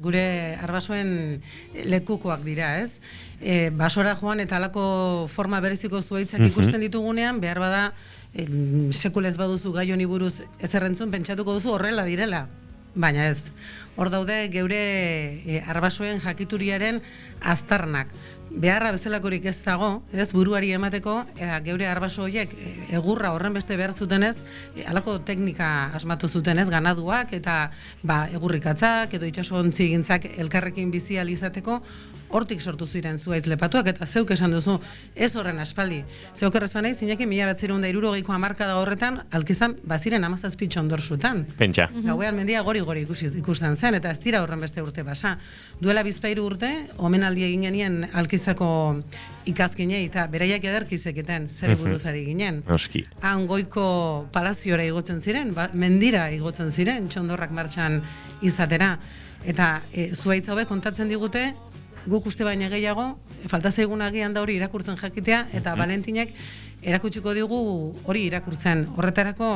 gure arbasoen lekukoak dira, ez? Basora joan eta halako forma bereziko zuhaitzak ikusten ditugunean, behar bada, sekulez baduzu gai honi buruz ezerrentzun, pentsatuko duzu horrela direla. Baina ez, hor daude geure arbasoen jakituriaren aztarnak. Beharra bezalakorik ez dago, ez buruari emateko, geure arbaso horiek egurra horren beste behar zutenez, halako teknika asmatu zutenez, ganaduak eta egurrikatzak edo itsasontzi gintzak elkarrekin bizi ahal izateko, hortik sortu ziren zuhaitz lepatuak, eta zeuk esan duzu, ez horren aspaldi. Zeuk errezpan nahi, zineke 1960ko hamarkada horretan, alkizan, baziren 17 txondorsutan. Pentsa. Gauean mendia gori-gori ikusten zen, eta ez dira horren beste urte basa. Duela bizpairu urte, omenaldi egin genien alkizako ikazkinei, eta beraiak ederki zeketen, zer buruzari ginen. Noski. Han goiko palaziora igotzen ziren, mendira igotzen ziren, txondorrak martxan izatera. Eta zuhaitz hauek kontatzen digute, guk uste baina gehiago, falta zaigun agian da hori irakurtzen jakitea, eta Valentinek erakutsiko digu hori irakurtzen. Horretarako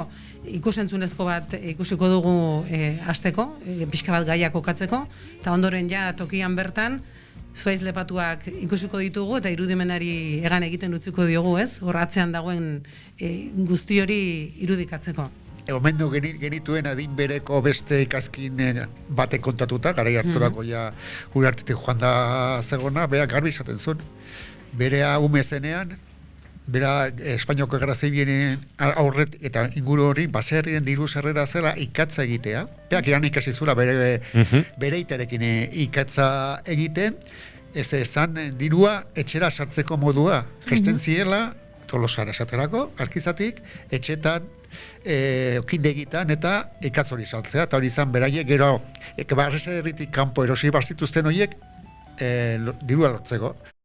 ikusentzunezko bat ikusiko dugu hasteko, pixka bat gaia kokatzeko, eta ondoren ja tokian bertan, zuhaitz lepatuak ikusiko ditugu, eta irudimenari egan egiten utziko diogu, ez? Hor atzean dagoen guzti hori irudikatzeko. Omendu genituen adin bereko beste ikazkin batek kontatuta, garai harturako ja gure artetik joan da zegona, bera garbi izaten zuen. Berea ume zenean, bera Espainiako Gerra Zibilen aurret eta inguru hori baserrien diru sarrera zela ikatza egitea. Berak eran ikasi zula bere itarekin ikatza egiten, ez ezan dirua etxera sartzeko modua. Gesten ziela, Tolosara esaterako, arkizatik, etxetan, okindegitan eta ikatz hori saltzea, eta hori izan beraiek gero barrez herritik kanpo erosi barzituzten horiek dirua lortzeko.